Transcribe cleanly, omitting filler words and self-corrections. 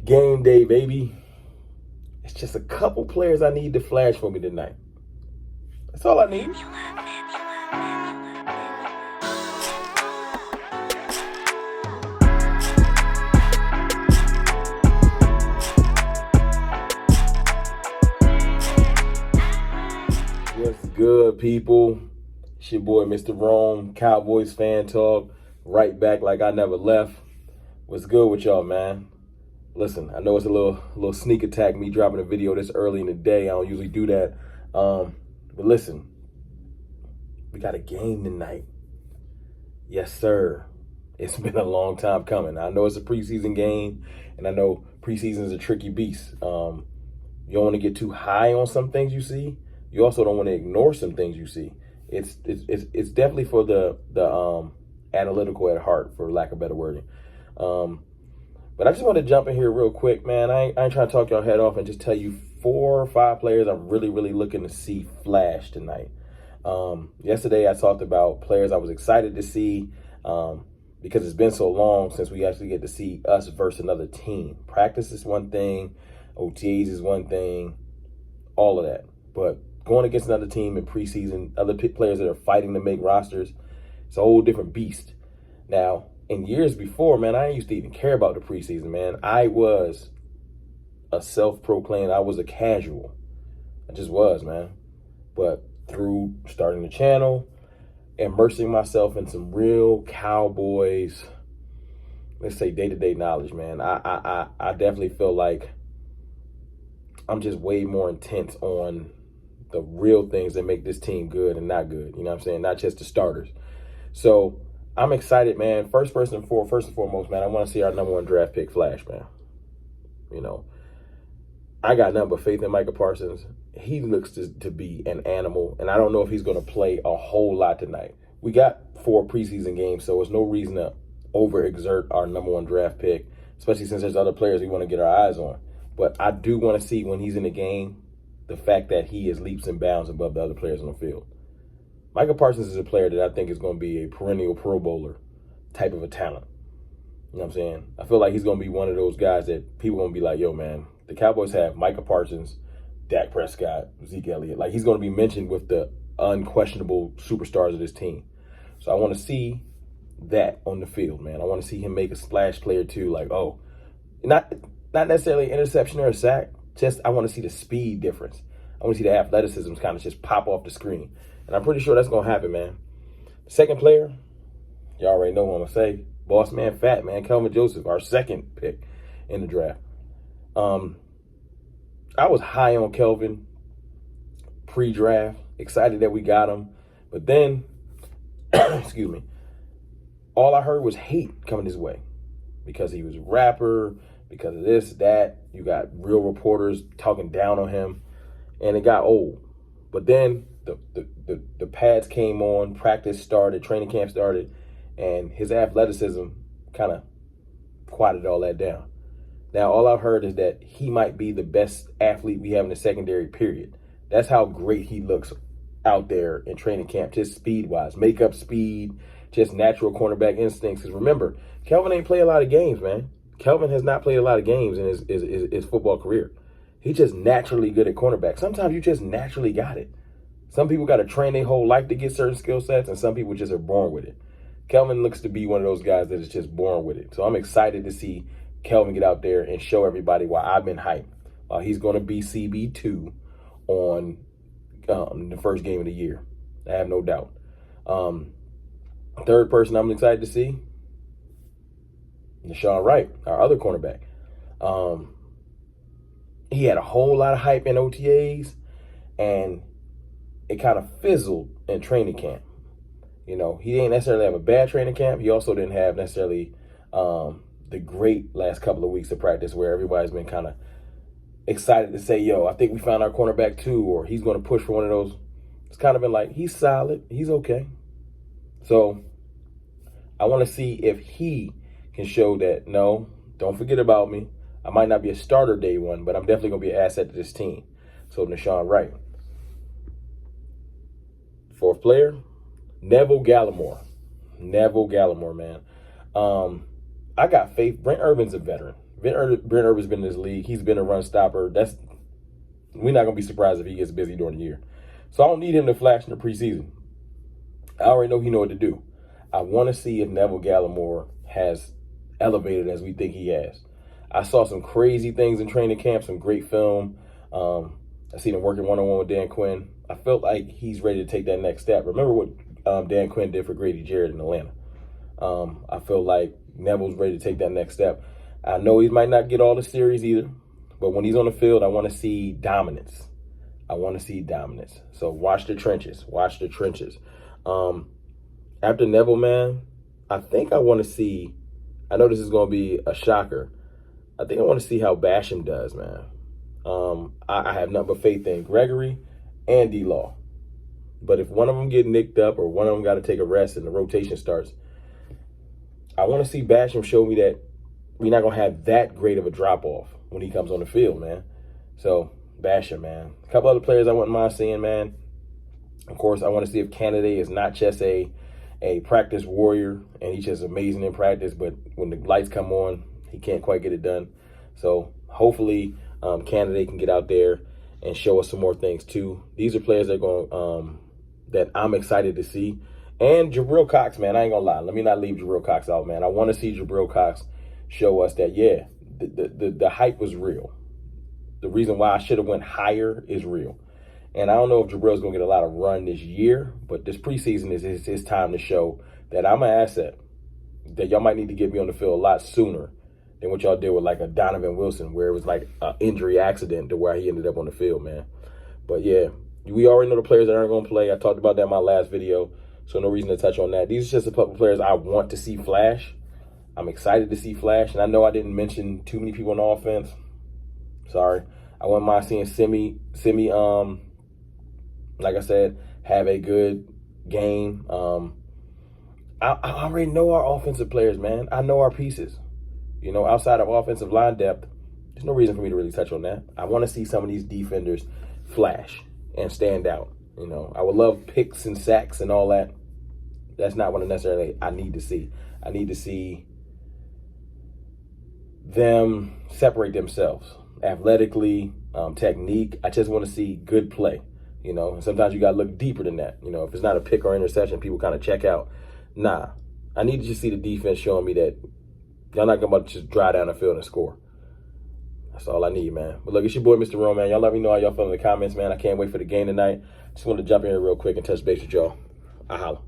Game day, baby. It's just a couple players I need to flash for me tonight. That's all I need. What's good, people? It's your boy, Mr. Rome, Cowboys fan talk. Right back like I never left. What's good with y'all, man? Listen, I know it's a little sneak attack, me dropping a video this early in the day. I don't usually do that. But listen, we got a game tonight. Yes, sir. It's been a long time coming. I know it's a preseason game, and I know preseason is a tricky beast. You don't want to get too high on some things you see. You also don't want to ignore some things you see. It's definitely for the analytical at heart, for lack of better wording. But I just want to jump in here real quick, man. I ain't trying to talk y'all head off and just tell you 4 or 5 players I'm really looking to see flash tonight. Yesterday I talked about players I was excited to see because it's been so long since we actually get to see us versus another team. Practice is one thing, OTAs is one thing, all of that. But going against another team in preseason, other players that are fighting to make rosters, it's a whole different beast. Now, in years before, man, I used to even care about the preseason, man. I was a I was a casual. I just was, man. But through starting the channel, immersing myself in some real Cowboys, let's say day-to-day knowledge, man, I definitely feel like I'm just way more intense on the real things that make this team good and not good. You know what I'm saying? Not just the starters. So I'm excited, man. First and foremost, man, I want to see our #1 draft pick flash, man. You know, I got nothing but faith in Micah Parsons. He looks to be an animal, and I don't know if he's going to play a whole lot tonight. We got 4 preseason games, so there's no reason to overexert our #1 draft pick, especially since there's other players we want to get our eyes on. But I do want to see when he's in the game, the fact that he is leaps and bounds above the other players on the field. Micah Parsons is a player that I think is going to be a perennial Pro Bowler type of a talent. You know what I'm saying? I feel like he's going to be one of those guys that people are going to be like, yo, man, the Cowboys have Micah Parsons, Dak Prescott, Zeke Elliott. Like, he's going to be mentioned with the unquestionable superstars of this team. So I want to see that on the field, man. I want to see him make a splash play or two. Like, oh, not necessarily an interception or a sack. Just I want to see the speed difference. I want to see the athleticism kind of just pop off the screen. And I'm pretty sure that's going to happen, man. Second player, you already know what I'm going to say. Boss man, fat man, Kelvin Joseph, our second pick in the draft. I was high on Kelvin pre-draft, excited that we got him. But then, excuse me, all I heard was hate coming his way because he was a rapper, because of this, that. You got real reporters talking down on him, and it got old. But then the pads came on, practice started, training camp started, and his athleticism kind of quieted all that down. Now, all I've heard is that he might be the best athlete we have in the secondary, period. That's how great he looks out there in training camp, just speed-wise, makeup speed, just natural cornerback instincts. Because remember, Kelvin ain't played a lot of games, man. Kelvin has not played a lot of games in his football career. He's just naturally good at cornerback. Sometimes you just naturally got it. Some people got to train their whole life to get certain skill sets, and some people just are born with it. Kelvin looks to be one of those guys that is just born with it. So I'm excited to see Kelvin get out there and show everybody why I've been hyped. He's going to be CB2 on the first game of the year. I have no doubt. Third person I'm excited to see, Deshaun Wright, our other cornerback. He had a whole lot of hype in OTAs, and it kind of fizzled in training camp. You know, he didn't necessarily have a bad training camp. He also didn't have necessarily the great last couple of weeks of practice where everybody's been kind of excited to say, yo, I think we found our cornerback too, or he's going to push for one of those. It's kind of been like, he's solid. He's okay. So I want to see if he can show that, no, don't forget about me. I might not be a starter day one, but I'm definitely going to be an asset to this team. So Deshaun Wright. Fourth player, Neville Gallimore. Man. I got faith. Brent Urban's a veteran. Brent Urban's been in this league. He's been a run stopper. We're not going to be surprised if he gets busy during the year. So I don't need him to flash in the preseason. I already know he know what to do. I want to see if Neville Gallimore has elevated as we think he has. I saw some crazy things in training camp, some great film. I seen him working one-on-one with Dan Quinn. I felt like he's ready to take that next step. Remember what Dan Quinn did for Grady Jarrett in Atlanta. I feel like Neville's ready to take that next step. I know he might not get all the series either, but when he's on the field, I want to see dominance. I want to see dominance. So watch the trenches. Watch the trenches. After Neville, man, I think I want to see, I know this is going to be a shocker. I think I want to see how Basham does, man. I have nothing but faith in Gregory and D-Law. But if one of them get nicked up or one of them got to take a rest and the rotation starts, I want to see Basham show me that we're not going to have that great of a drop-off when he comes on the field, man. So, Basham, man. A couple other players I wouldn't mind seeing, man. Of course, I want to see if Kennedy is not just a practice warrior and he's just amazing in practice, but when the lights come on, he can't quite get it done. So, hopefully, Kennedy can get out there and show us some more things, too. These are players that are going that I'm excited to see. And Jabril Cox, man, I ain't going to lie. Let me not leave Jabril Cox out, man. I want to see Jabril Cox show us that, yeah, the hype was real. The reason why I should have went higher is real. And I don't know if Jabril's going to get a lot of run this year, but this preseason is his time to show that I'm an asset, that y'all might need to get me on the field a lot sooner than what y'all did with like a Donovan Wilson, where it was like an injury accident to where he ended up on the field, man. But, yeah, we already know the players that aren't going to play. I talked about that in my last video, so no reason to touch on that. These are just a couple players I want to see flash. I'm excited to see flash, and I know I didn't mention too many people on offense. Sorry. I wouldn't mind seeing Simi, like I said, have a good game. I already know our offensive players, man. I know our pieces. You know, outside of offensive line depth, there's no reason for me to really touch on that. I want to see some of these defenders flash and stand out. You know, I would love picks and sacks and all that. That's not what necessarily I need to see. I need to see them separate themselves athletically, technique. I just want to see good play. You know, and sometimes you got to look deeper than that. You know, if it's not a pick or interception, people kind of check out. Nah, I need to just see the defense showing me that y'all not going to just drive down the field and score. That's all I need, man. But look, it's your boy, Mr. Rome, man. Y'all let me know how y'all feel in the comments, man. I can't wait for the game tonight. Just want to jump in here real quick and touch base with y'all. I holla.